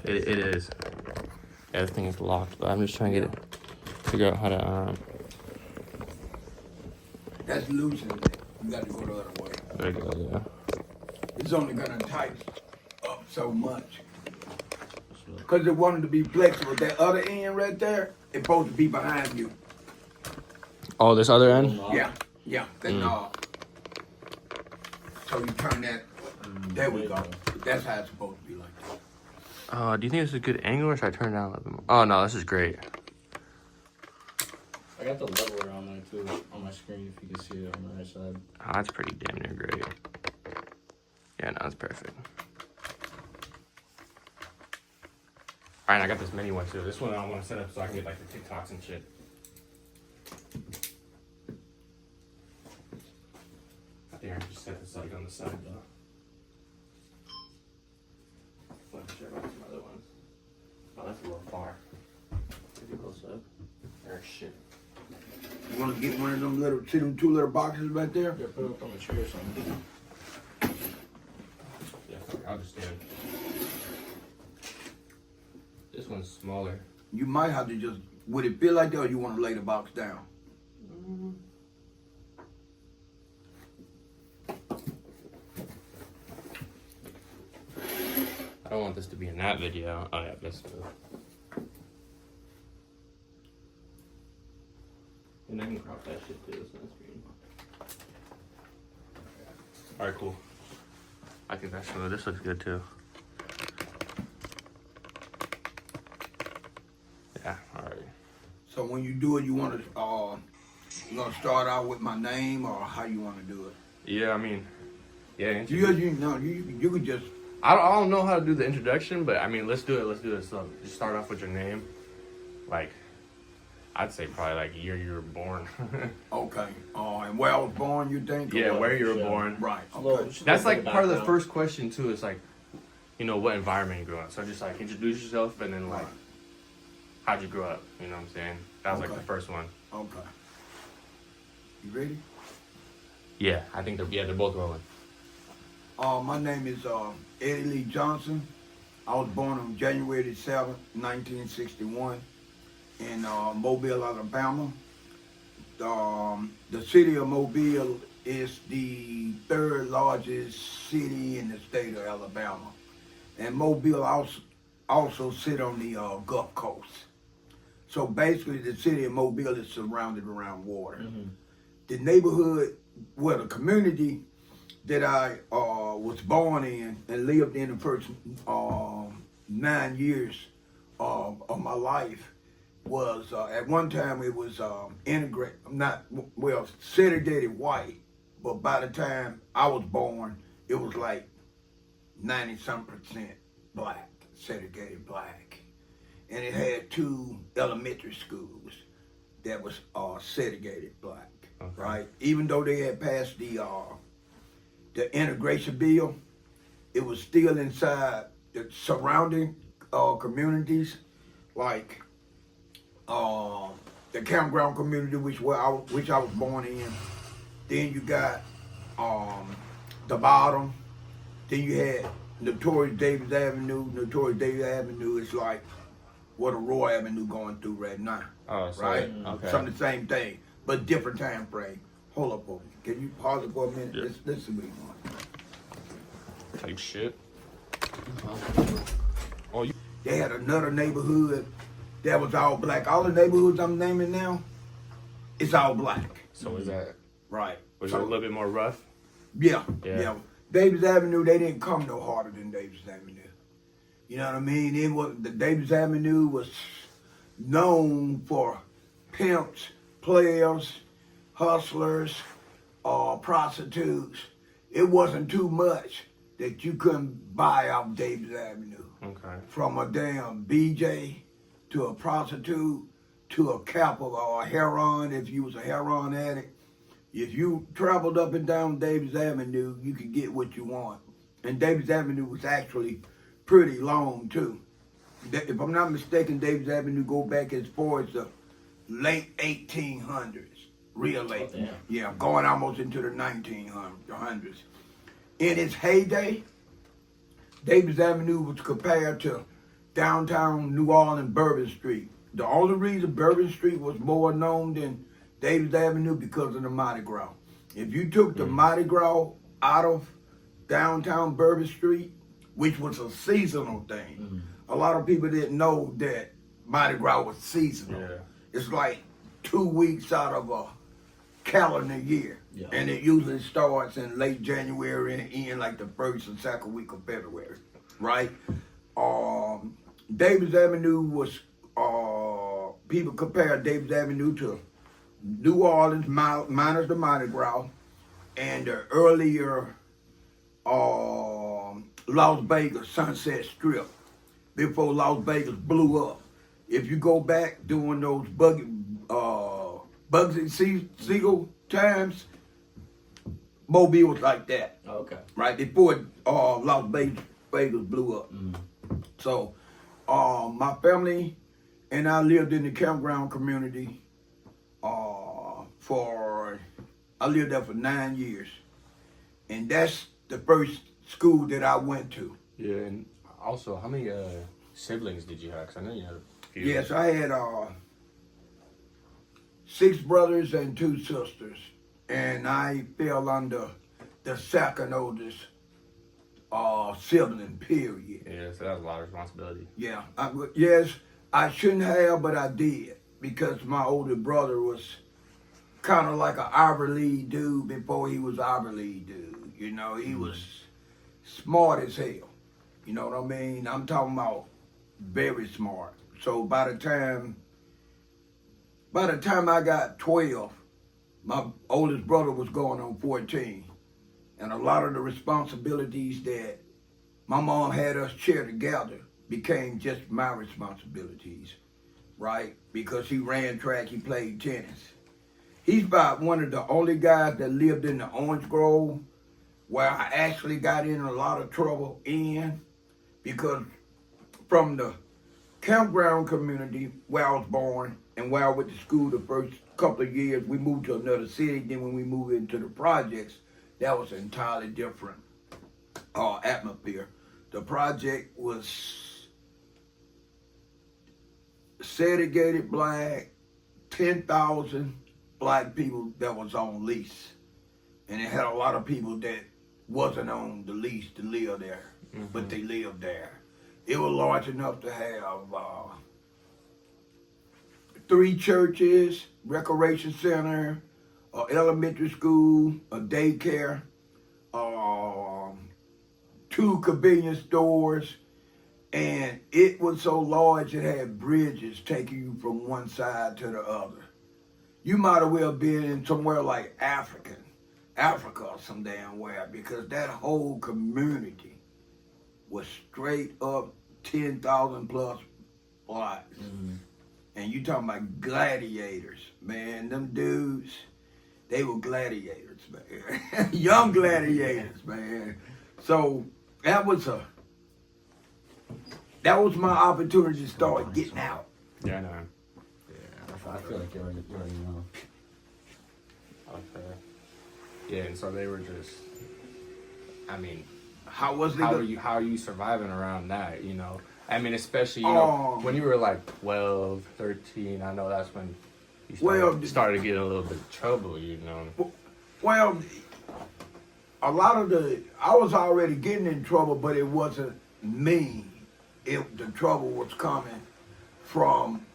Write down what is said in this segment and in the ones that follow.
It is. Yeah, this thing is locked, but I'm just trying to get it, figure out how to, That's loosening it. You got to go the other way. there you go, yeah. It's only gonna tighten up so much. Because it wanted to be flexible. That other end right there, it's supposed to be behind you. Oh, this other end? Yeah, that knob. So you turn that, there we go. That's how it's supposed to be like that. Do you think this is a good angle, or should I turn it down a little bit more? Oh, no, this is great. I got the leveler on there too, on my screen, if you can see it on the right side. Oh, that's pretty damn near great. Yeah, no, it's perfect. Alright, I got this mini one too. This one I want to set up so I can get like the TikToks and shit. I think I can just set this like on the side though. Let me share about some other ones. Oh, that's a little far. Maybe close up. Or shit. You want to get one of them little, see them two little boxes right there? Yeah, put it up on the chair or something. Yeah, fuck, I'll just stand. This one's smaller. You might have to just, would it feel like that, or you want to lay the box down? I don't want this to be in that video. Oh yeah, this too. And I can crop that shit too, so that's green. Alright, cool. I think that's good. This looks good too. Yeah, alright. So when you do it, you want to, you gonna start out with my name, or how you want to do it? Yeah, I mean, yeah. You could just. I don't know how to do the introduction, but I mean, let's do it. Let's do it. So just start off with your name. Like, I'd say probably like year you were born. Okay. And where I was born, you think? Yeah, or where you were Yeah. born. Right. Well, Okay. That's like part of the background. first question too. Is like, you know, what environment you grew up. So just like introduce yourself, and then like, Right. how'd you grow up? You know what I'm saying? That was like Okay. the first one. Okay. You ready? Yeah, I think they're both rolling. My name is Eddie Lee Johnson. I was born on January 7th, 1961 in Mobile, Alabama. The city of Mobile is the third largest city in the state of Alabama. And Mobile also sit on the Gulf Coast. So basically the city of Mobile is surrounded around water. Mm-hmm. The neighborhood, well, the community that I was born in and lived in the first 9 years of my life was, at one time it was segregated white, but by the time I was born, it was like 90-some% black, segregated black. And it had 2 elementary schools that was segregated black, Okay. right? Even though they had passed the integration bill, it was still inside the surrounding communities, like the campground community, which I was born in. Then you got the bottom. Then you had Notorious Davis Avenue. Notorious Davis Avenue is like what a Roy Avenue going through right now. Oh, so right? okay. Some of the same thing, but different time frame. Hold up, folks. Can you pause it for a minute? Yeah. Let's see what you want. Type shit. Oh, you. They had another neighborhood that was all black. All the neighborhoods I'm naming now, it's all black. So is that? Right. Was So, it a little bit more rough? Yeah, Yeah. yeah. Davis Avenue, they didn't come no harder than Davis Avenue. You know what I mean? The Davis Avenue was known for pimps, players, hustlers, prostitutes. It wasn't too much that you couldn't buy off Davis Avenue. Okay. From a damn BJ to a prostitute to a cap or a heroin if you was a heroin addict. If you traveled up and down Davis Avenue, you could get what you want. And Davis Avenue was actually pretty long too. If I'm not mistaken, Davis Avenue go back as far as the late 1800s, real late. Oh, damn. Yeah, going almost into the 1900s. In its heyday, Davis Avenue was compared to downtown New Orleans, Bourbon Street. The only reason Bourbon Street was more known than Davis Avenue because of the Mardi Gras. If you took the Mardi Gras out of downtown Bourbon Street, which was a seasonal thing, a lot of people didn't know that Mardi Gras was seasonal. Yeah. It's like 2 weeks out of a calendar year. Yeah. And it usually starts in late January and end like the first and second week of February, right? Davis Avenue was, people compare Davis Avenue to New Orleans minus the Mardi Gras and the earlier Las Vegas Sunset Strip before Las Vegas blew up. If you go back during those Bugsy Siegel times, Mobile was like that. Okay. Right before Las Vegas blew up. So my family and I lived in the campground community I lived there for 9 years. And that's the first school that I went to. Yeah, and also, how many siblings did you have? Because I know you had a few. Yes, I had 6 brothers and 2 sisters. And I fell under the second oldest sibling, period. Yeah, so that was a lot of responsibility. Yeah, yes, I shouldn't have, but I did. Because my older brother was kind of like an Ivy League dude before he was Ivy League dude. You know, he was smart as hell. You know what I mean? I'm talking about very smart. So by the time I got 12, my oldest brother was going on 14. And a lot of the responsibilities that my mom had us share together became just my responsibilities, right? Because he ran track, he played tennis. He's about one of the only guys that lived in the Orange Grove where I actually got in a lot of trouble because from the campground community where I was born and where I went to school the first couple of years, we moved to another city. Then when we moved into the projects, that was an entirely different atmosphere. The project was segregated black, 10,000 black people that was on lease. And it had a lot of people that wasn't on the lease to live there, but they lived there. It was large enough to have 3 churches, recreation center, an elementary school, a daycare, 2 convenience stores, and it was so large it had bridges taking you from one side to the other. You might have well been in somewhere like Africa or some damn where, because that whole community was straight up 10,000 plus blocks. And you talking about gladiators, man. Them dudes, they were gladiators, man. Young gladiators, man. So that was my opportunity to start getting out. Yeah, I know. Yeah, I feel like you already know. Okay. Yeah, and so they were just, I mean, How was it? how are you surviving around that, you know? I mean, especially, you know, when you were like 12, 13, I know that's when you started getting a little bit of trouble, you know? Well, a lot of I was already getting in trouble, but it wasn't me. The trouble was coming from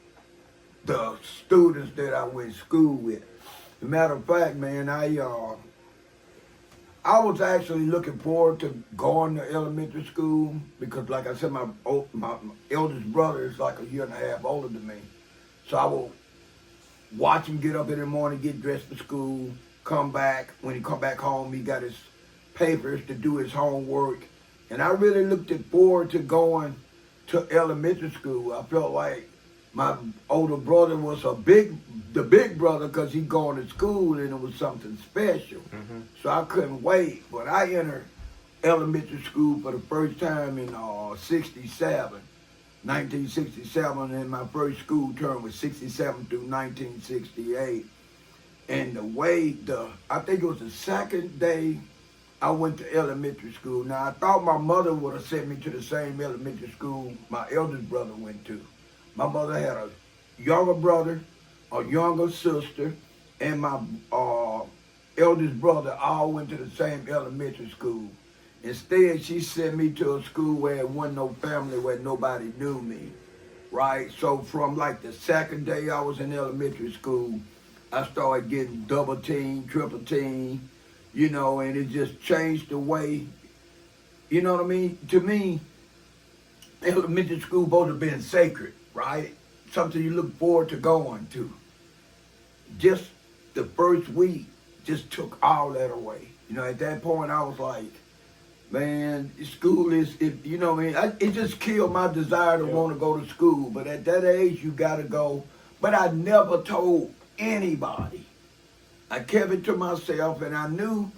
the students that I went to school with. As a matter of fact, man, I was actually looking forward to going to elementary school because, like I said, my eldest brother is like a year and a half older than me. So I will watch him get up in the morning, get dressed for school, come back. When he come back home, he got his papers to do his homework. And I really looked forward to going to elementary school. I felt like my older brother was the big brother because he going to school and it was something special. So I couldn't wait. But I entered elementary school for the first time in 1967, and my first school term was 67 through 1968. And the way I think it was the second day I went to elementary school. Now, I thought my mother would have sent me to the same elementary school my eldest brother went to. My mother had a younger brother, a younger sister, and my eldest brother all went to the same elementary school. Instead, she sent me to a school where there wasn't no family, where nobody knew me, right? So from like the second day I was in elementary school, I started getting double team, triple team, you know, and it just changed the way, you know what I mean? To me, elementary school supposed to have been sacred, right? Something you look forward to going to. Just the first week just took all that away. You know, at that point I was like, man, school is, you know what I mean? It just killed my desire to want to go to school. But at that age, you got to go. But I never told anybody. I kept it to myself, and I knew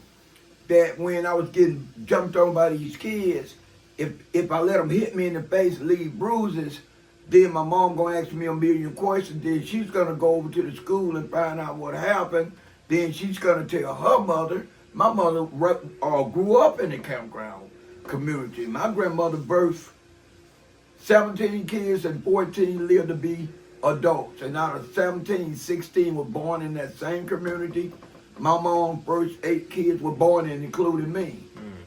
that when I was getting jumped on by these kids, if I let them hit me in the face and leave bruises, then my mom going to ask me a million questions. Then she's going to go over to the school and find out what happened. Then she's going to tell her mother. My mother grew up in the campground community. My grandmother birthed 17 kids and 14 lived to be adults. And out of 17, 16 were born in that same community. My mom's first 8 kids were born in, including me.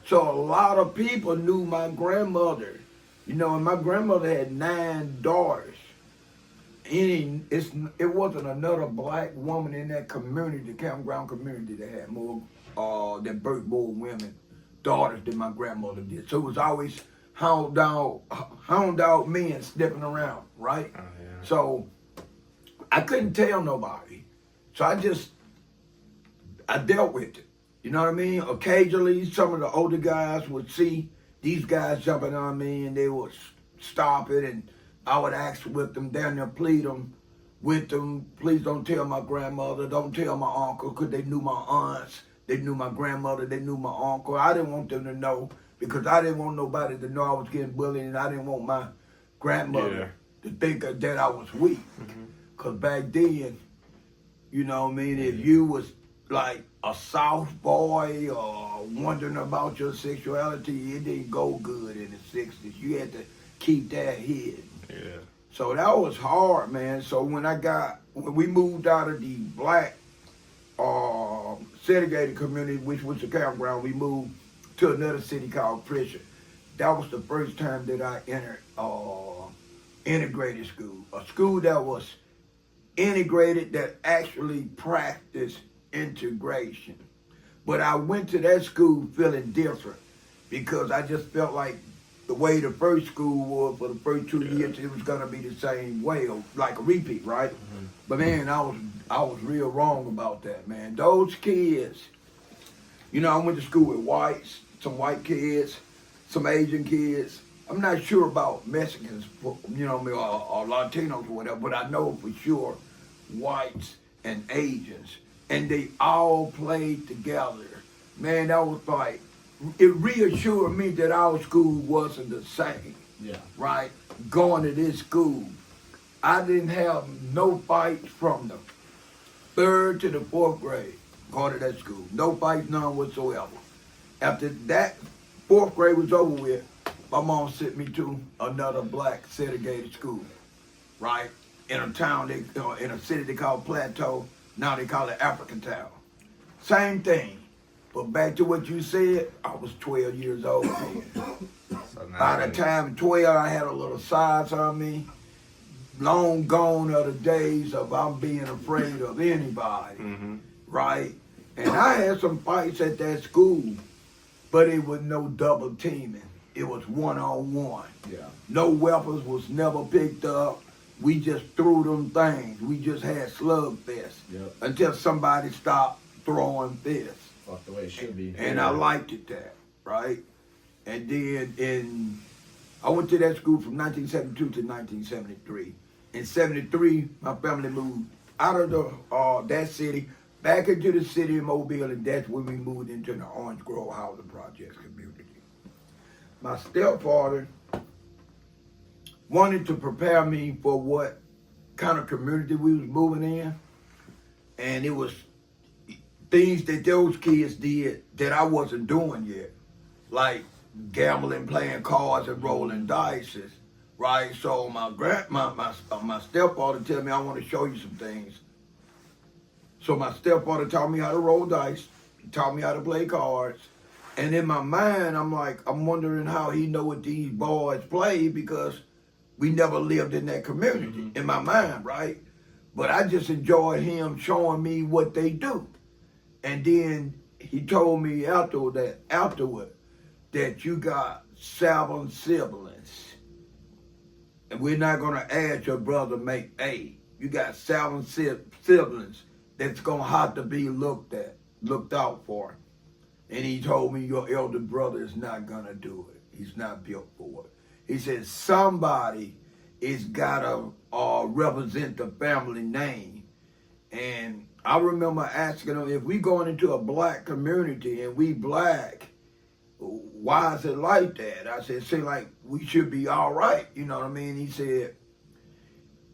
So a lot of people knew my grandmother. You know, and my grandmother had 9 daughters. It wasn't another black woman in that community, the campground community, that had more, that birthed more women, daughters than my grandmother did. So it was always hound dog men stepping around, right? Oh, yeah. So I couldn't tell nobody. So I dealt with it. You know what I mean? Occasionally, some of the older guys would see these guys jumping on me, and they would stop it, and I would ask with them, down there, plead them with them. Please don't tell my grandmother, don't tell my uncle, because they knew my aunts, they knew my grandmother, they knew my uncle. I didn't want them to know, because I didn't want nobody to know I was getting bullied, and I didn't want my grandmother to think that I was weak. Because back then, you know what I mean, if you was like a soft boy or wondering about your sexuality, it didn't go good in the 60s. You had to keep that hidden. Yeah. So that was hard, man. So when we moved out of the black segregated community, which was the campground, we moved to another city called Pressure. That was the first time that I entered integrated school. A school that was integrated, that actually practiced integration. But I went to that school feeling different, because I just felt like the way the first school was for the first 2 years, it was gonna be the same way, or like a repeat, right? But man, I was real wrong about that, man. Those kids, you know, I went to school with whites, some white kids, some Asian kids. I'm not sure about Mexicans, you know, or Latinos or whatever, but I know for sure whites and Asians, and they all played together. Man, that was like, it reassured me that our school wasn't the same. Yeah. Right? Going to this school, I didn't have no fights from the 3rd to the 4th grade going to that school. No fights, none whatsoever. After that 4th grade was over with, my mom sent me to another black segregated school, right? In a town, in a city they call Plateau. Now they call it African Town. Same thing. But back to what you said, I was 12 years old then. So By the time 12, I had a little size on me. Long gone are the days of I'm being afraid of anybody, right? And I had some fights at that school, but it was no double teaming. It was one-on-one. Yeah. No weapons was never picked up. We just threw them things. We just had slugfest until somebody stopped throwing fists. Fuck the way it should be. And I liked it that, right? And then I went to that school from 1972 to 1973. In 73, my family moved out of that city, back into the city of Mobile, and that's when we moved into the Orange Grove Housing Projects community. My stepfather wanted to prepare me for what kind of community we was moving in, and it was things that those kids did that I wasn't doing yet, like gambling, playing cards, and rolling dice, right? So my stepfather tell me, I want to show you some things. So my stepfather taught me how to roll dice. He taught me how to play cards. And in my mind, I'm wondering how he know what these boys play because we never lived in that community, in my mind, right? But I just enjoyed him showing me what they do. And then he told me afterward that you got 7 siblings. And we're not going to add your brother make 8. You got 7 siblings that's going to have to be looked out for. And he told me your elder brother is not going to do it. He's not built for it. He said somebody is got to represent the family name. And I remember asking him, if we going into a black community and we black, why is it like that? I said, seem like we should be all right. You know what I mean? He said,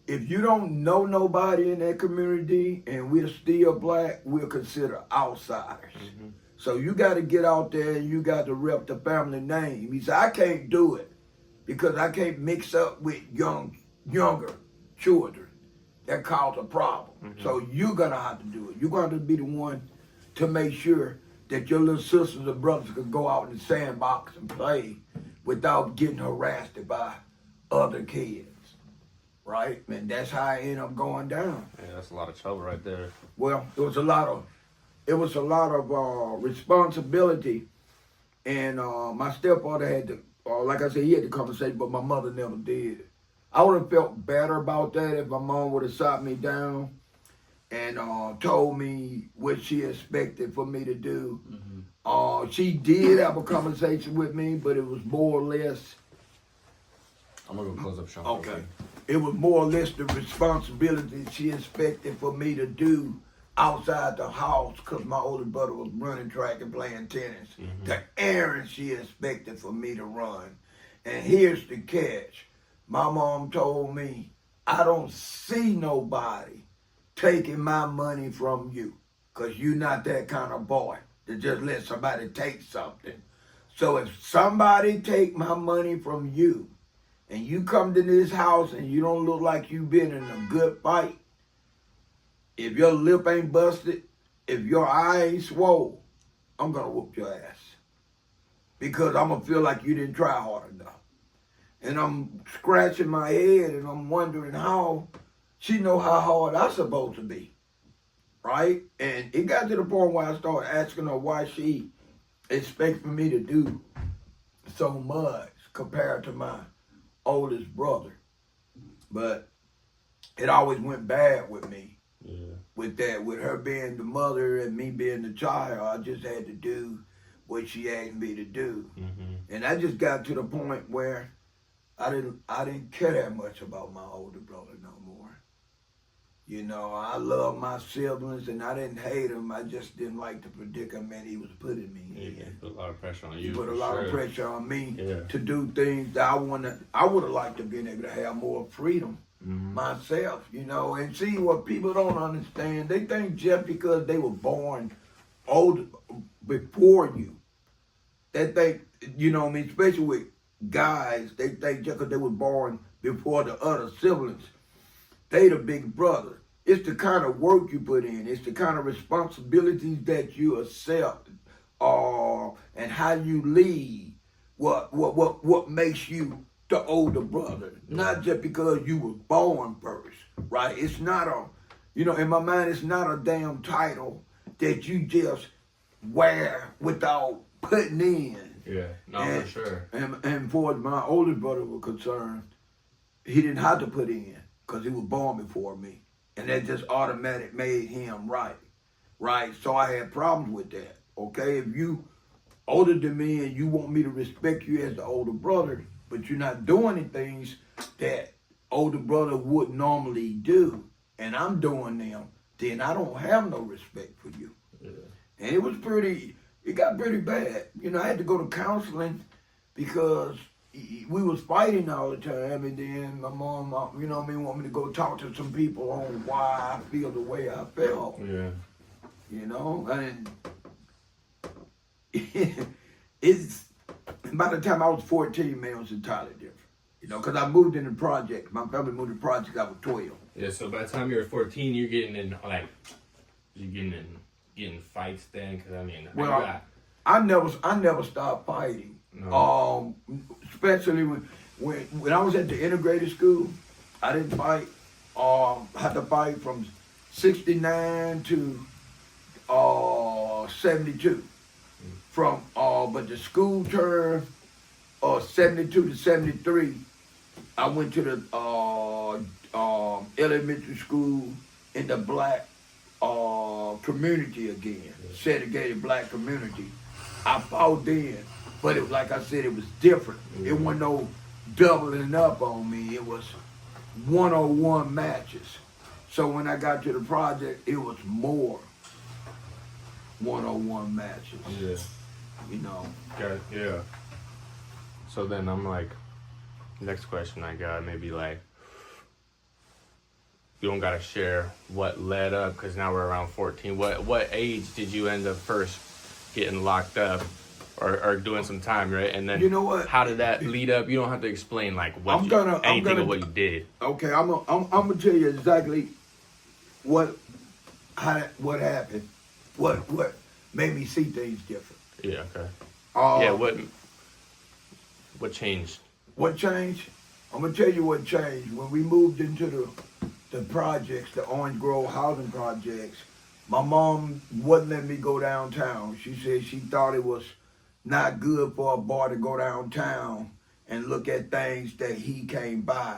if you don't know nobody in that community and we're still black, we're considered outsiders. Mm-hmm. So you got to get out there and you got to rep the family name. He said, I can't do it because I can't mix up with younger children. That cause a problem. Mm-hmm. So you're going to have to do it. You're going to be the one to make sure that your little sisters and brothers can go out in the sandbox and play without getting harassed by other kids. Right? And that's how I ended up going down. Yeah, that's a lot of trouble right there. Well, it was a lot of responsibility, and my stepfather had to, like I said, he had the conversation, but my mother never did. I would have felt better about that if my mom would have sat me down and told me what she expected for me to do. Mm-hmm. She did have a conversation with me, but it was more or less. I'm gonna go close up shop. Okay. It was more or less the responsibility she expected for me to do outside the house because my older brother was running track and playing tennis. Mm-hmm. The errands she expected for me to run. And here's the catch. My mom told me, I don't see nobody taking my money from you because you're not that kind of boy to just let somebody take something. So if somebody take my money from you and you come to this house and you don't look like you've been in a good fight, if your lip ain't busted, if your eye ain't swole, I'm going to whoop your ass because I'm going to feel like you didn't try hard enough. And I'm scratching my head and I'm wondering how she know how hard I'm supposed to be, right? And it got to the point where I started asking her why she expects for me to do so much compared to my oldest brother. But it always went bad with me. Yeah. With that, with her being the mother and me being the child, I just had to do what she asked me to do. Mm-hmm. And I just got to the point where I didn't care that much about my older brother no more. You know, I love my siblings and I didn't hate him. I just didn't like the predicament he was putting me in. Yeah, put a lot of pressure on you. He put a lot of pressure on me to do things that I would have liked to been able to have more freedom myself, you know. And see, what people don't understand, they think just because they were born old before you, they think, you know what I mean, especially with guys, they think just because they were born before the other siblings, they the big brother. It's the kind of work you put in. It's the kind of responsibilities that you accept, and how you lead. What makes you the older brother? Not just because you were born first, right? It's not in my mind, it's not a damn title that you just wear without putting in. Yeah, no, for sure. And for my older brother was concerned, he didn't have to put in because he was born before me. And that just automatic made him right? So I had problems with that, okay? If you older than me and you want me to respect you as the older brother, but you're not doing the things that older brother would normally do, and I'm doing them, then I don't have no respect for you. Yeah. And it got pretty bad. You know, I had to go to counseling because we was fighting all the time, and then my mom, you know what I mean, want me to go talk to some people on why I feel the way I felt. Yeah. You know, and it's by the time I was 14, man, it was entirely different. You know, because I moved in the project. My family moved in the project. I was 12. Yeah. So by the time you were 14, you're getting in getting fights then. Because I mean, Well, I never stopped fighting. No. Especially when I was at the integrated school, I didn't fight. Had to fight from 69 to 72. But the school term 72 to 73, I went to the elementary school in the black community again, segregated black community. I fought then, but it was like I said, it was different. It wasn't no doubling up on me. It was 1-on-1 matches. So when I got to the project, it was more 1-on-1 matches. Yeah. You know. Okay. Yeah. So then I'm like, next question I got, maybe like, you don't gotta share what led up, because now we're around 14. What age did you end up first getting locked up or doing some time, right? And then you know what? How did that lead up? You don't have to explain like what anything of what you did. Okay, I'm gonna tell you exactly what happened, what made me see things different. Yeah. Okay. Yeah. What changed? What changed? I'm gonna tell you what changed when we moved into the projects, the Orange Grove housing projects. My mom wouldn't let me go downtown. She said she thought it was not good for a boy to go downtown and look at things that he can't buy.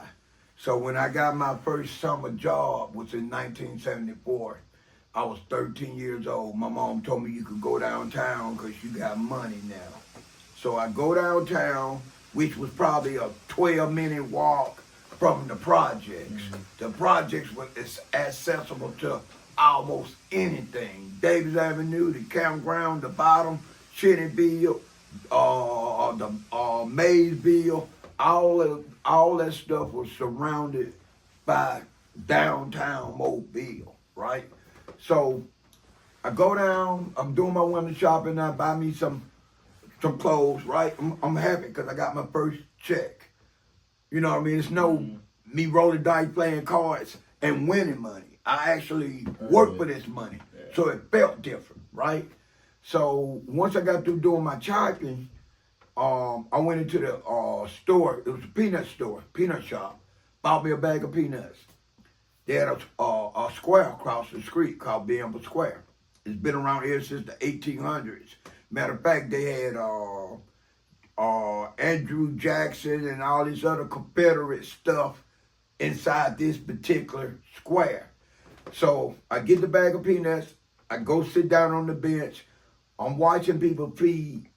So when I got my first summer job, which in 1974, I was 13 years old. My mom told me you could go downtown because you got money now. So I go downtown, which was probably a 12-minute walk from the projects. Mm-hmm. The projects was accessible to almost anything. Davis Avenue, the campground, the bottom, Cheneyville, the Maysville, all that stuff was surrounded by downtown Mobile, right? So I go down, I'm doing my window shopping, I buy me some clothes, right? I'm happy because I got my first check. You know what I mean? It's no me rolling dice, playing cards, and winning money. I actually worked for this money, so it felt different, right? So once I got through doing my shopping, I went into the store. It was a peanut store, peanut shop. Bought me a bag of peanuts. They had a square across the street called Bamble Square. It's been around here since the 1800s. Matter of fact, they had Andrew Jackson and all this other Confederate stuff inside this particular square. So I get the bag of peanuts. I go sit down on the bench. I'm watching people feed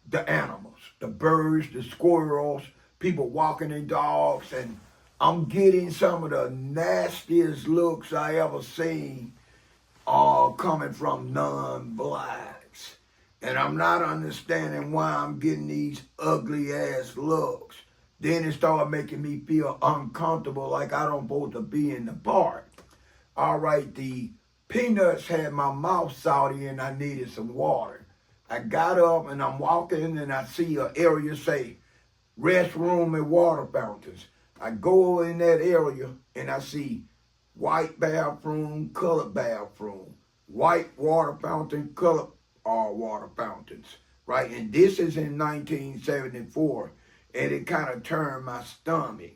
the animals, the birds, the squirrels, people walking their dogs, and I'm getting some of the nastiest looks I ever seen coming from non-blacks. And I'm not understanding why I'm getting these ugly ass looks. Then it started making me feel uncomfortable, like I don't supposed to be in the park. All right, the peanuts had my mouth salty and I needed some water. I got up and I'm walking and I see an area say restroom and water fountains. I go in that area and I see white bathroom, colored bathroom, white water fountain, colored water fountains, right? And this is in 1974, and it kind of turned my stomach.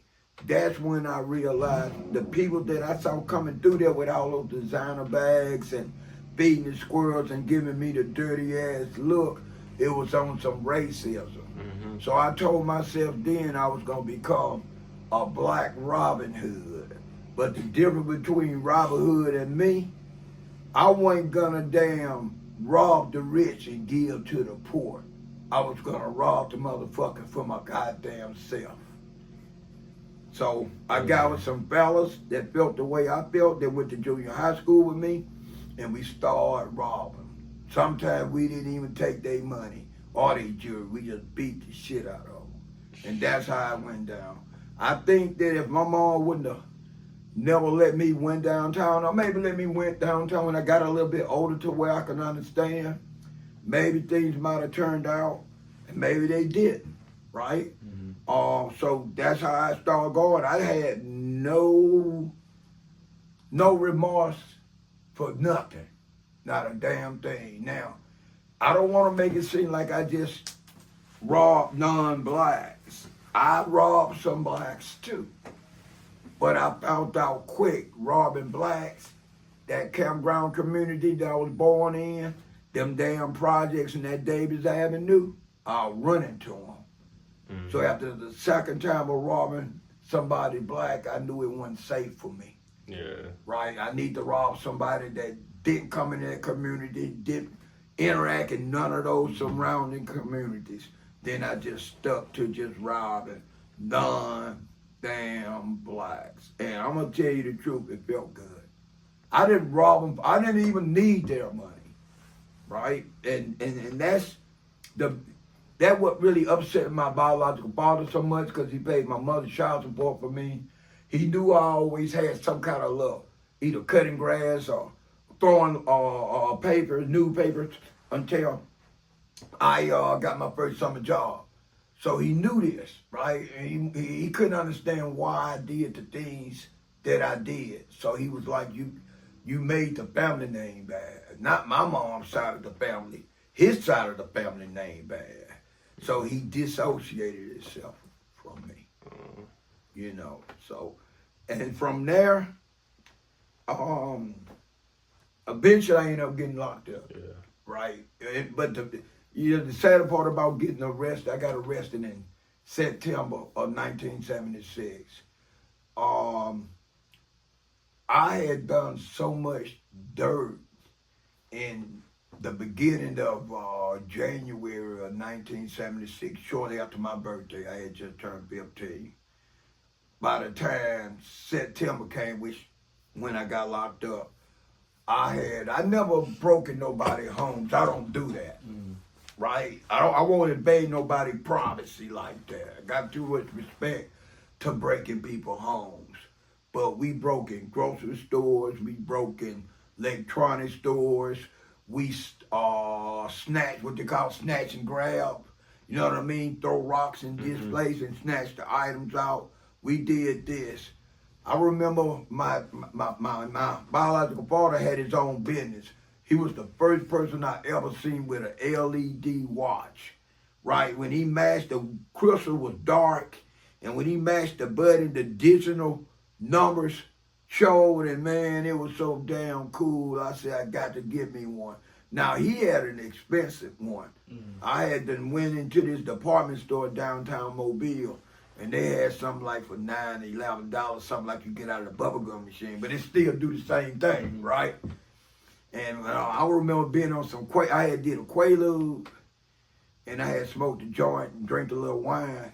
That's when I realized the people that I saw coming through there with all those designer bags and feeding the squirrels and giving me the dirty ass look, it was on some racism. Mm-hmm. So I told myself then I was gonna become a black Robin Hood. But the difference between Robin Hood and me, I wasn't gonna damn rob the rich and give to the poor. I was gonna rob the motherfucker for my goddamn self. So I got with some fellas that felt the way I felt. They went to junior high school with me, and we started robbing. Sometimes we didn't even take their money or their jewelry. We just beat the shit out of them. And that's how it went down. I think that if my mom wouldn't have never let me went downtown, or maybe let me went downtown when I got a little bit older to where I can understand. Maybe things might have turned out, and maybe they didn't, right? So that's how I started going. I had no remorse for nothing, not a damn thing. Now, I don't want to make it seem like I just robbed non-blacks. I robbed some blacks too. But I found out quick, robbing blacks, that campground community that I was born in, them damn projects in that Davis Avenue, I'll run into them. So after the second time of robbing somebody black, I knew it wasn't safe for me. Yeah. Right? I need to rob somebody that didn't come in that community, didn't interact in none of those surrounding communities. Then I just stuck to just robbing non-damn blacks. And I'm going to tell you the truth, it felt good. I didn't rob them. I didn't even need their money, right? And that what really upset my biological father so much, because he paid my mother's child support for me. He knew I always had some kind of love, either cutting grass or throwing newspapers, until I got my first summer job. So he knew this, right? And he couldn't understand why I did the things that I did. So he was like, you made the family name bad. Not my mom's side of the family, his side of the family name bad. So he dissociated himself from me, you know. So, and from there, eventually I ended up getting locked up, right? But the sad part about getting arrested, I got arrested in September of 1976. I had done so much dirt in the beginning of January of 1976, shortly after my birthday. I had just turned 15. By the time September came, which when I got locked up, I never broken nobody's homes. I don't do that, right? I won't invade nobody's privacy like that. I got too much respect to breaking people's homes. But we broke in grocery stores, we broke in electronic stores, we snatched, what they call snatch and grab, you know what I mean? Throw rocks in this place and snatch the items out. We did this. I remember my biological father had his own business. He was the first person I ever seen with an LED watch, right? When he matched, the crystal was dark, and when he matched the button, the digital numbers showed, and man, it was so damn cool. I said, I got to get me one. Now, he had an expensive one. I had then went into this department store downtown Mobile, and they had something like for $9, $11, something like you get out of the bubblegum machine, but it still do the same thing, right? And I remember being on some I had did a Quaalude, and I had smoked a joint and drank a little wine.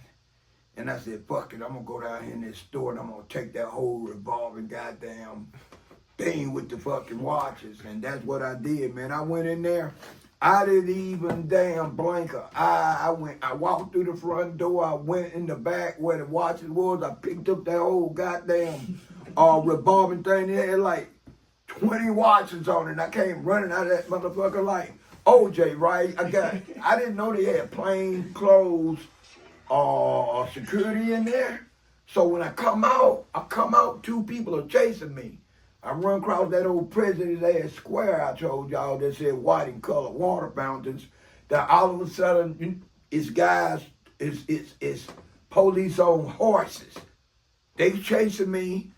And I said, fuck it, I'm going to go down here in this store and I'm going to take that whole revolving goddamn thing with the fucking watches. And that's what I did, man. I went in there. I didn't even damn blink an eye. I walked through the front door. I went in the back where the watches was. I picked up that whole goddamn revolving thing. It had like 20 watches on it. And I came running out of that motherfucker like OJ, right? I didn't know they had plain clothes security in there. So when I come out, two people are chasing me. I run across that old President's ass square I told y'all that said white and color water fountains. That all of a sudden it's guys, it's police on horses. They chasing me,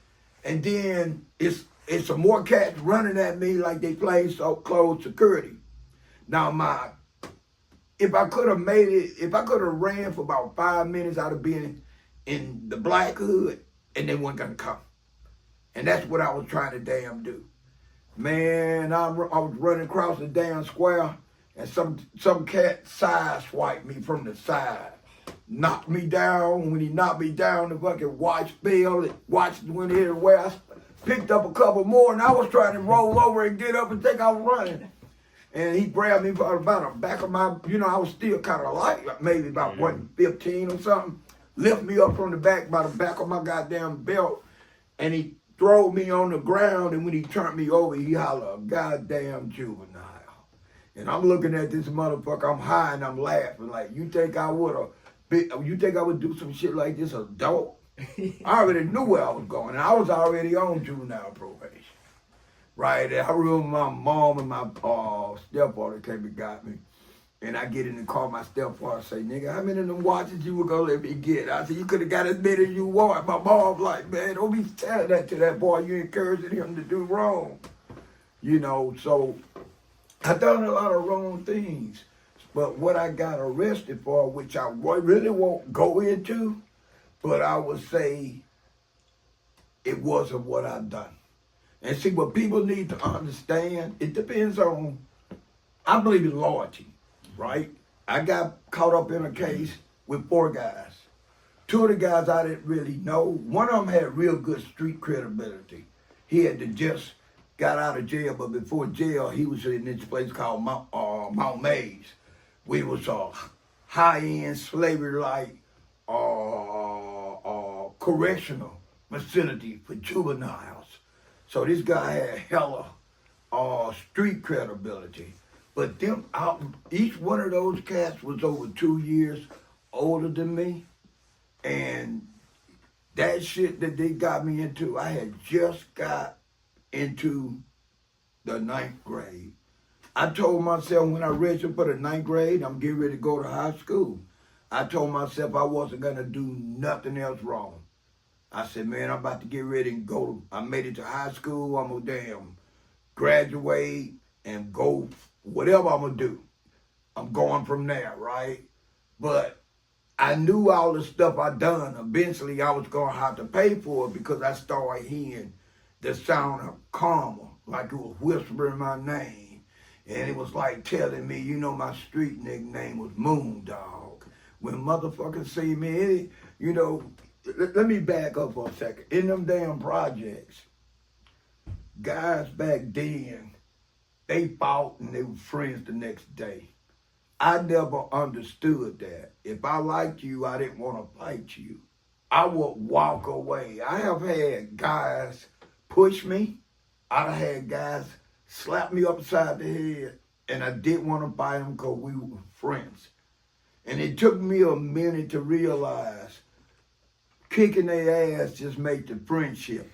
and then it's some more cats running at me like they plain so close security. Now if I could have made it, if I could have ran for about 5 minutes, I'd have been in the black hood, and they weren't gonna come. And that's what I was trying to damn do. Man, I was running across the damn square, and some cat sideswiped me from the side. Knocked me down. When he knocked me down, the fucking watch fell. The watch went everywhere. I picked up a couple more, and I was trying to roll over and get up and think I was running. And he grabbed me by about the back of my, I was still kind of light, maybe about 15 or something. Lift me up from the back by the back of my goddamn belt. And he throw me on the ground, and when he turned me over, he hollered, "Goddamn juvenile." And I'm looking at this motherfucker, I'm high and I'm laughing like, you think I would do some shit like this adult? I already knew where I was going, and I was already on juvenile probation. Right? I remember my mom and my stepfather came and got me. And I get in the car, my stepfather say, "Nigga, how many of them watches you were gonna let me get?" I said, "You could have got as many as you want." My mom like, "Man, don't be telling that to that boy. You encouraging him to do wrong." You know, so I done a lot of wrong things. But what I got arrested for, which I really won't go into, but I would say it wasn't what I done. And see, what people need to understand, it depends on, I believe in loyalty, right? I got caught up in a case with 4 guys. 2 of the guys I didn't really know. One of them had real good street credibility. He had just got out of jail, but before jail, he was in this place called Mount Mays. We was a high-end slavery-like correctional facility for juveniles. So this guy had hella street credibility. But each one of those cats was over 2 years older than me. And that shit that they got me into, I had just got into the 9th grade. I told myself when I registered for the 9th grade, I'm getting ready to go to high school. I told myself I wasn't going to do nothing else wrong. I said, man, I'm about to get ready and go. I made it to high school. I'm going to graduate and go whatever I'm going to do. I'm going from there, right? But I knew all the stuff I done. Eventually, I was going to have to pay for it because I started hearing the sound of karma, like it was whispering my name. And it was like telling me, you know, my street nickname was Moondog. When motherfuckers see me, you know, let me back up for a second. In them damn projects, guys back then, they fought and they were friends the next day. I never understood that. If I liked you, I didn't want to fight you. I would walk away. I have had guys push me. I've had guys slap me upside the head, and I didn't want to fight them because we were friends. And it took me a minute to realize kicking their ass just made the friendship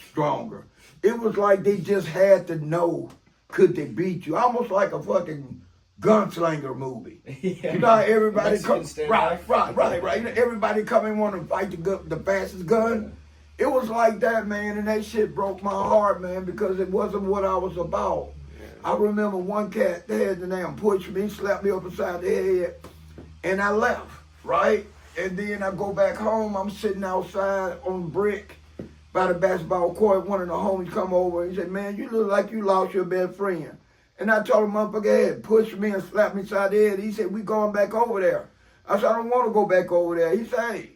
stronger. It was like they just had to know, could they beat you? Almost like a fucking gunslinger movie. Yeah. You know how everybody comes, right. Everybody come and want to fight the fastest gun. It was like that, man, and that shit broke my heart, man, because it wasn't what I was about. Yeah. I remember one cat, they had the damn push me, slapped me up beside the head, and I left, right? And then I go back home, I'm sitting outside on the brick by the basketball court. One of the homies come over and he said, man, you look like you lost your best friend. And I told him, motherfucker, had pushed me and slapped me inside the head. He said, we going back over there. I said, I don't want to go back over there. He said, hey,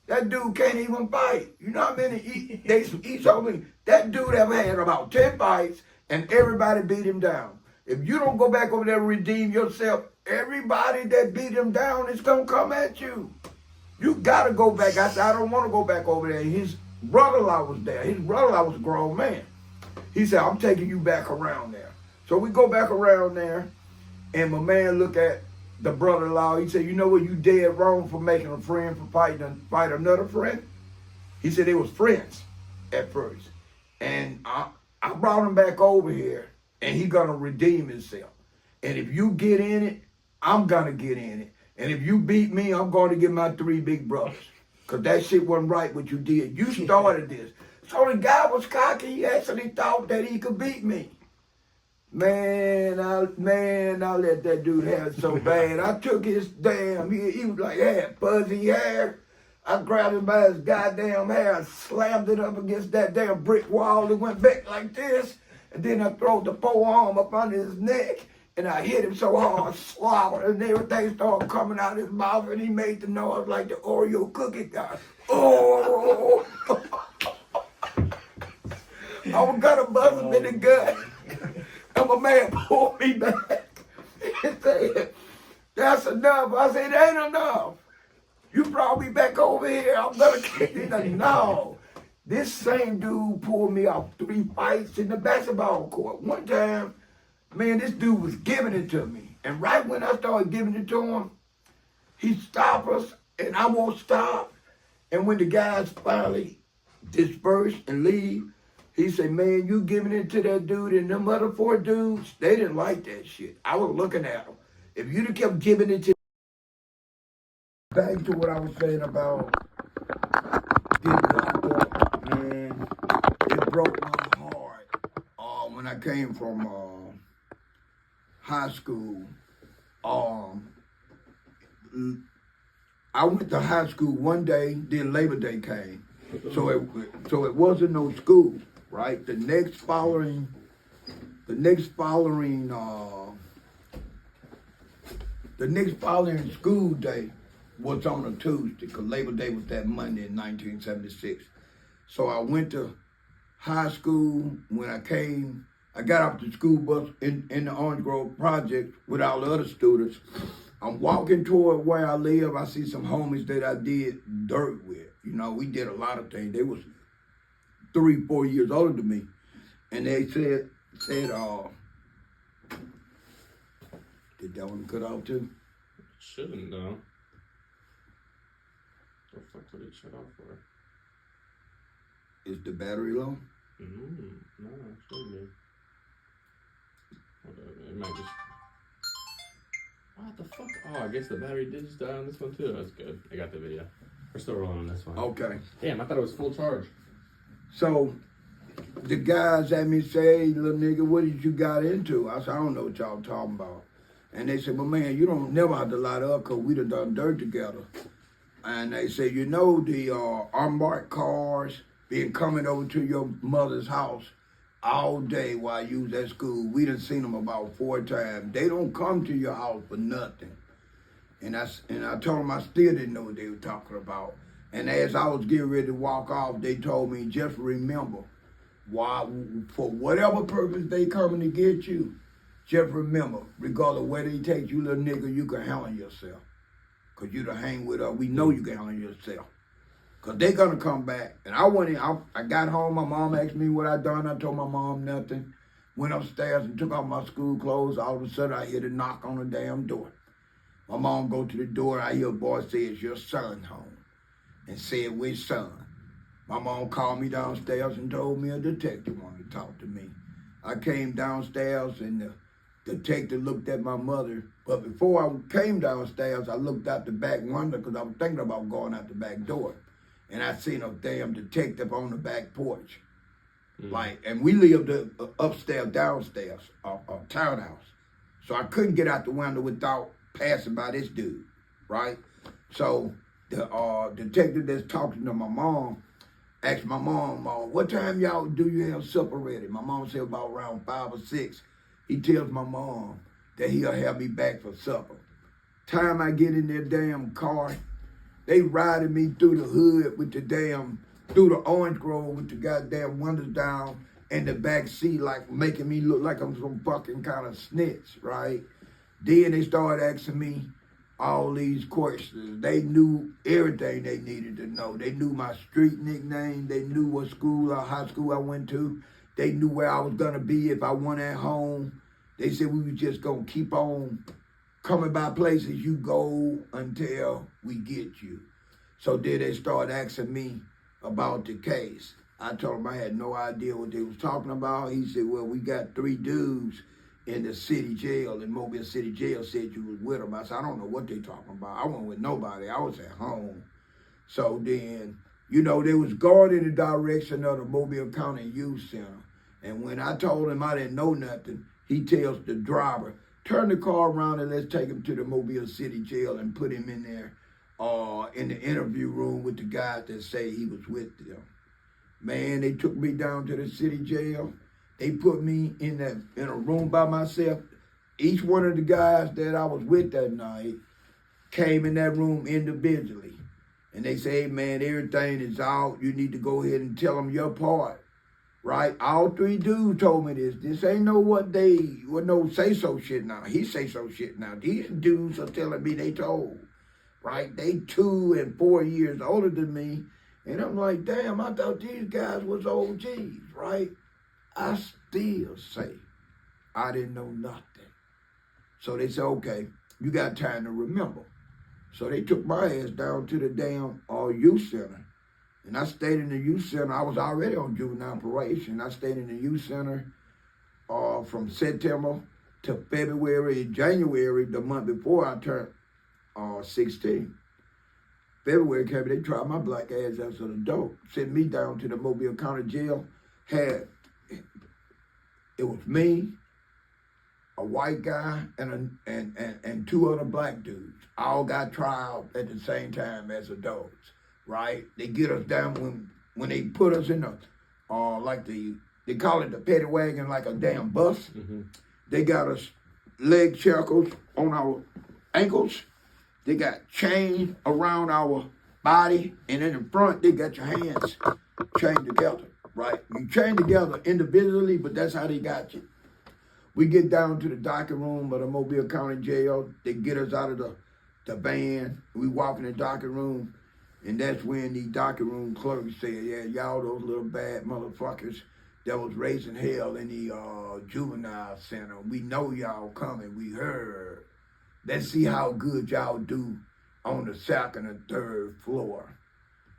that dude can't even fight. You know how many? He told me that dude ever had about 10 fights and everybody beat him down. If you don't go back over there and redeem yourself, everybody that beat him down is going to come at you. You got to go back. I said, I don't want to go back over there. His brother-in-law was there. His brother-in-law was a grown man. He said, I'm taking you back around there. So we go back around there, and my man look at the brother-in-law. He said, you know what, you dead wrong for making a friend for fight another friend? He said they was friends at first. And I brought him back over here, and he going to redeem himself. And if you get in it, I'm going to get in it. And if you beat me, I'm going to get my 3 big brothers. Because that shit wasn't right what you did. You started this. So the guy was cocky. He actually thought that he could beat me. Man, I let that dude have it so bad. I took his damn, he was like, had fuzzy hair. I grabbed him by his goddamn hair, I slammed it up against that damn brick wall. It went back like this. And then I threw the forearm up under his neck. And I hit him so hard, swallowed, and everything started coming out his mouth. And he made the noise like the Oreo cookie guy. Oh! I was gonna buzz him in the gut. And my man pulled me back and said, that's enough. I said, it ain't enough. You brought me back over here. I'm going to kick you. No. This same dude pulled me off 3 fights in the basketball court. One time, man, this dude was giving it to me. And right when I started giving it to him, he stopped us, and I won't stop. And when the guys finally disperse and leave, he said, man, you giving it to that dude, and them other 4 dudes, they didn't like that shit. I was looking at them. If you'd have kept giving it to... Back to what I was saying about getting locked up, man, it broke my heart. When I came from high school, I went to high school one day, then Labor Day came. So it wasn't no school, right? The next following school day was on a Tuesday, because Labor Day was that Monday in 1976. So I went to high school. When I got off the school bus in the Orange Grove Project with all the other students. I'm walking toward where I live. I see some homies that I did dirt with. You know, we did a lot of things. They was 3, 4 years older than me. And they said, did that one cut out too? Shouldn't though. What the fuck did it shut off for? Is the battery low? No, it should be. It might just... What the fuck? Oh, I guess the battery did just die on this one too. That's good. I got the video. We're still rolling on this one. Okay. Damn, I thought it was full charge. So the guys at me say, hey, little nigga, what did you got into? I said, I don't know what y'all talking about. And they said, well, man, you don't never have to light up because we done dirt together. And they said, you know, the unmarked cars being coming over to your mother's house all day while you was at school. We done seen them about 4 times. They don't come to your house for nothing. And I told them I still didn't know what they were talking about. And as I was getting ready to walk off, they told me, just remember, for whatever purpose they coming to get you, just remember, regardless of where they take you, little nigga, you can handle yourself. Because you done hang with us, we know you can handle yourself. Because they going to come back. And I got home, my mom asked me what I done. I told my mom nothing. Went upstairs and took off my school clothes. All of a sudden, I hear a knock on the damn door. My mom go to the door, I hear a voice say, is your son home? And said, which son? My mom called me downstairs and told me a detective wanted to talk to me. I came downstairs and the detective looked at my mother. But before I came downstairs, I looked out the back window because I was thinking about going out the back door. And I seen a damn detective on the back porch. And we lived upstairs, downstairs, a townhouse. So I couldn't get out the window without passing by this dude, right? So the detective that's talking to my mom asked my mom, what time y'all do you have supper ready? My mom said about around 5 or 6. He tells my mom that he'll have me back for supper. Time I get in their damn car, they riding me through the hood with through the Orange Grove with the goddamn windows down and the back seat, like making me look like I'm some fucking kind of snitch, right? Then they started asking me all these questions. They knew everything they needed to know. They knew my street nickname. They knew what school or high school I went to. They knew where I was gonna be if I went at home. They said we was just gonna keep on coming by places you go until we get you. So then they started asking me about the case. I told them I had no idea what they was talking about. He said, well, we got 3 dudes in the city jail, in Mobile City Jail, said you was with them. I said, I don't know what they talking about. I wasn't with nobody. I was at home. So then, you know, they was going in the direction of the Mobile County Youth Center. And when I told him I didn't know nothing, he tells the driver, turn the car around and let's take him to the Mobile City Jail and put him in there in the interview room with the guys that say he was with them. Man, they took me down to the city jail. They put me in a room by myself. Each one of the guys that I was with that night came in that room individually. And they say, hey, man, everything is out. You need to go ahead and tell them your part, right? All 3 dudes told me this. This ain't no say-so shit now. He say-so shit now. These dudes are telling me they told, right? They 2 and 4 years older than me. And I'm like, damn, I thought these guys was OGs, right? I still say I didn't know nothing. So they said, okay, you got time to remember. So they took my ass down to the damn youth center. And I stayed in the youth center. I was already on juvenile probation. I stayed in the youth center from September to February, January, the month before I turned 16. February came, they tried my black ass as an adult, sent me down to the Mobile County Jail. It was me, a white guy, and two other black dudes. All got trial at the same time as adults, right? They get us down when they put us in the, they call it the paddy wagon, like a damn bus. Mm-hmm. They got us leg shackles on our ankles. They got chains around our body, and in the front, they got your hands chained together, right? You chain together individually, but that's how they got you. We get down to the docket room of the Mobile County Jail. They get us out of the van. We walk in the docket room, and that's when the docket room clerk said, yeah, y'all those little bad motherfuckers that was raising hell in the juvenile center. We know y'all coming. We heard. Let's see how good y'all do on the second and third floor,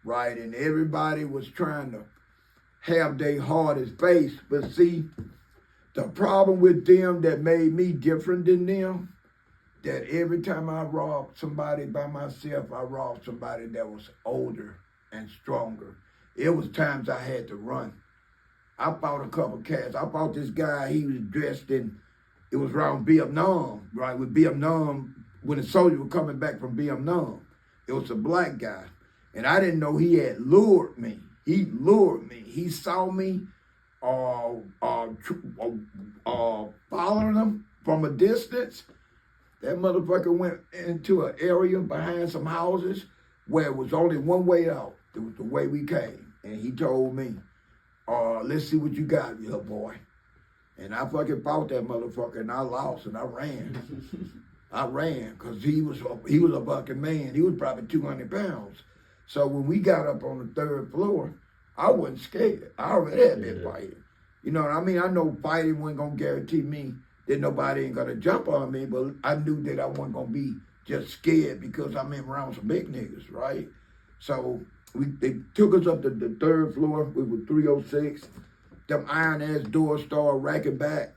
right? And everybody was trying to have their hardest face. But see, the problem with them that made me different than them, that every time I robbed somebody by myself, I robbed somebody that was older and stronger. It was times I had to run. I fought a couple cats. I fought this guy, he was dressed in, it was around Vietnam, right? With Vietnam, when the soldiers were coming back from Vietnam, it was a black guy. And I didn't know he had lured me. He lured me. He saw me following him from a distance. That motherfucker went into an area behind some houses where it was only one way out. It was the way we came. And he told me, let's see what you got, little boy. And I fucking fought that motherfucker, and I lost, and I ran. I ran, because he was a fucking man. He was probably 200 pounds. So when we got up on the third floor, I wasn't scared. I already had been fighting. You know what I mean? I know fighting wasn't going to guarantee me that nobody ain't going to jump on me, but I knew that I wasn't going to be just scared because I'm in around some big niggas, right? So they took us up to the third floor. We were 306. Them iron-ass doors started racking back,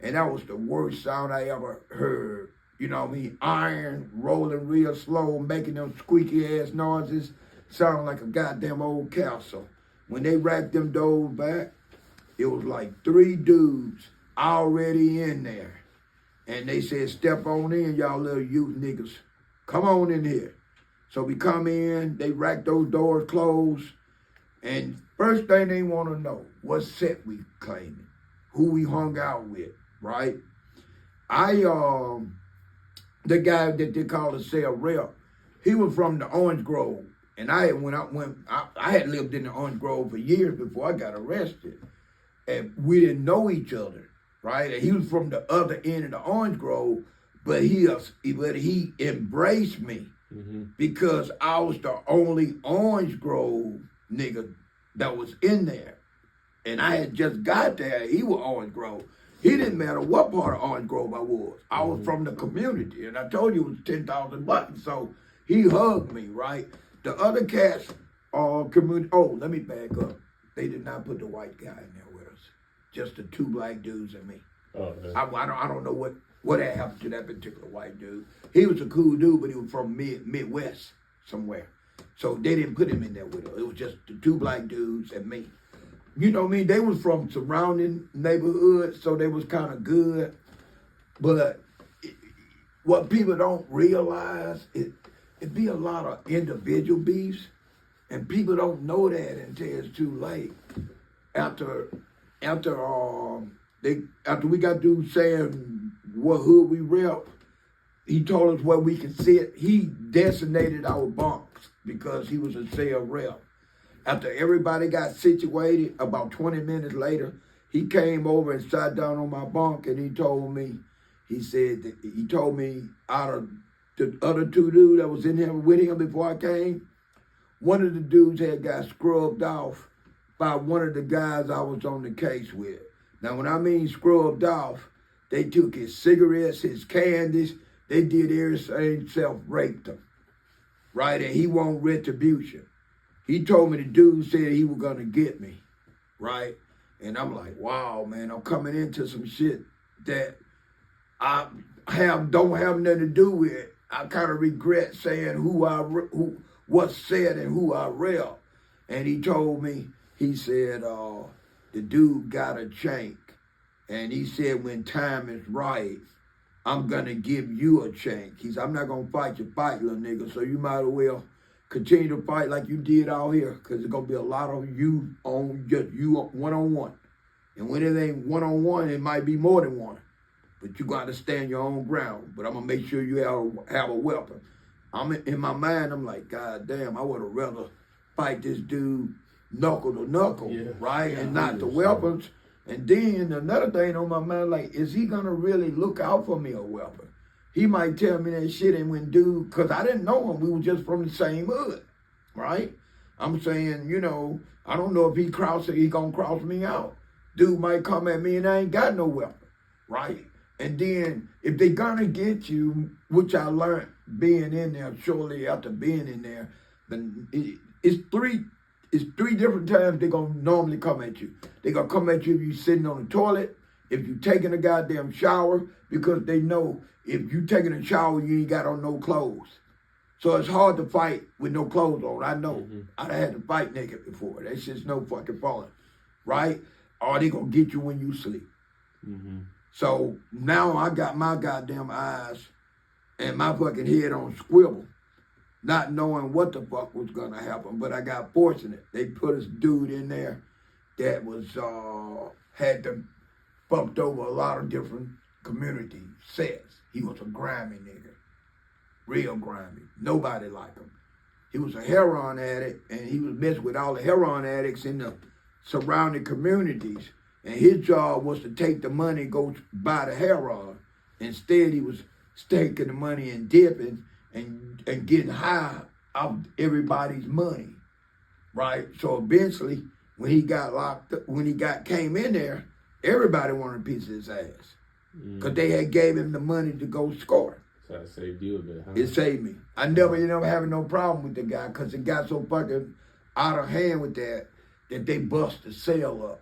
and that was the worst sound I ever heard. You know what I mean? Iron rolling real slow, making them squeaky-ass noises, sounding like a goddamn old castle. When they racked them doors back, it was like 3 dudes already in there. And they said, step on in, y'all little youth niggas. Come on in here. So we come in, they racked those doors closed, and first thing they want to know, what set we claiming, who we hung out with, right? The guy that they call the cell rep, he was from the Orange Grove, and I had lived in the Orange Grove for years before I got arrested, and we didn't know each other, right? And he was from the other end of the Orange Grove, but he embraced me because I was the only Orange Grove nigga that was in there. And I had just got there. He was Orange Grove. He didn't matter what part of Orange Grove I was. I was from the community. And I told you it was 10,000 buttons. So he hugged me, right? The other cats community. Oh, let me back up. They did not put the white guy in there with us. Just the 2 black dudes and me. Oh, yeah. I don't know what had happened to that particular white dude. He was a cool dude, but he was from Midwest somewhere. So they didn't put him in there with us. It was just the 2 black dudes and me. You know what I mean? They was from surrounding neighborhoods, so they was kind of good. But what people don't realize, it be a lot of individual beefs, and people don't know that until it's too late. After we got through saying what hood we rep, he told us where we could sit. He designated our bunks because he was a cell rep. After everybody got situated, about 20 minutes later, he came over and sat down on my bunk, and he told me out of the other 2 dudes that was in here with him before I came, one of the dudes had got scrubbed off by one of the guys I was on the case with. Now, when I mean scrubbed off, they took his cigarettes, his candies, they did everything, self-raped him, right? And he want retribution. He told me the dude said he was gonna get me, right? And I'm like, wow, man, I'm coming into some shit that I don't have nothing to do with. I kind of regret saying what's said and who I rep. And he told me, he said, the dude got a chank. And he said, when time is right, I'm going to give you a chank. He said, I'm not going to fight your fight, little nigga, so you might as well continue to fight like you did out here, because there's going to be a lot of you on just you one-on-one. And when it ain't one-on-one, it might be more than one. But you got to stand your own ground. But I'm going to make sure you have a weapon. In my mind, I'm like, God damn, I would have rather fight this dude knuckle to knuckle, right? Yeah, and not the weapons. And then another thing on my mind, like, is he going to really look out for me a weapon? He might tell me that shit, and when dude, because I didn't know him, we were just from the same hood, right? I'm saying, you know, I don't know if he going to cross me out. Dude might come at me and I ain't got no weapon, right? And then if they going to get you, which I learned being in there shortly after being in there, then it's three different times they're going to normally come at you. They're going to come at you if you're sitting on the toilet, if you're taking a goddamn shower, because they know if you taking a shower, you ain't got on no clothes. So it's hard to fight with no clothes on. I know. Mm-hmm. I had to fight naked before. That's just no fucking fun, right? Or they going to get you when you sleep. Mm-hmm. So now I got my goddamn eyes and my fucking head on swivel, not knowing what the fuck was gonna happen. But I got fortunate. They put this dude in there that was had them fucked over a lot of different community sets. He was a grimy nigga, real grimy. Nobody liked him. He was a heroin addict, and he was messing with all the heroin addicts in the surrounding communities. And his job was to take the money, go buy the heroin. Instead, he was taking the money and dipping and getting high off everybody's money, right? So eventually, when he got locked up, came in there, everybody wanted a piece of his ass, because they had gave him the money to go score. So that saved you a bit, huh? It saved me. I never having no problem with the guy, because it got so fucking out of hand with that they bust the cell up.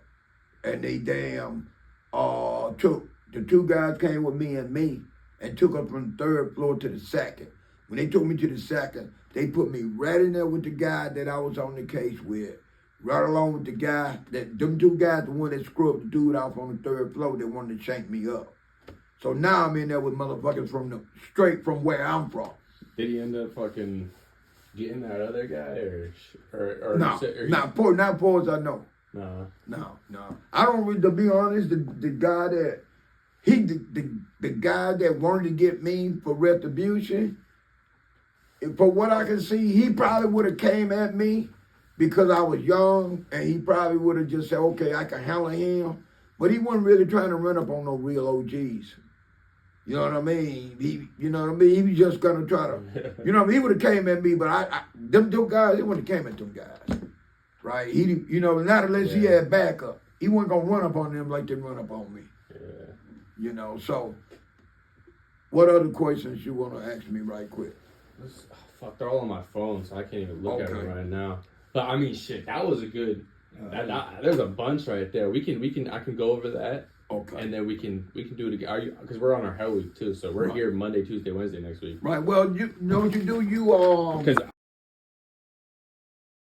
And they damn took, the two guys came with me and took us from the third floor to the second. When they took me to the second, they put me right in there with the guy that I was on the case with, right along with the guy, them two guys, the one that scrubbed the dude off on the third floor that wanted to shank me up. So now I'm in there with motherfuckers straight from where I'm from. Did he end up fucking getting that other guy or no, not far as I know. No. I don't really, to be honest, the guy that, the guy that wanted to get me for retribution, for what I can see, he probably would have came at me because I was young, and he probably would have just said, okay, I can handle him. But he wasn't really trying to run up on no real OGs. You know what I mean? He was just going to try to, he would have came at me, but them two guys, he wouldn't have came at them guys. Right, not unless he had backup. He wasn't gonna run up on them like they run up on me. Yeah. So what other questions you want to ask me right quick? Fuck, they're all on my phone, so I can't even look at them right now. But I mean, shit, that was a good. There's a bunch right there. I can go over that. Okay. And then we can do it again. Because we're on our Hell Week too, so we're here Monday, Tuesday, Wednesday next week. Right. Well, you know what you do? You because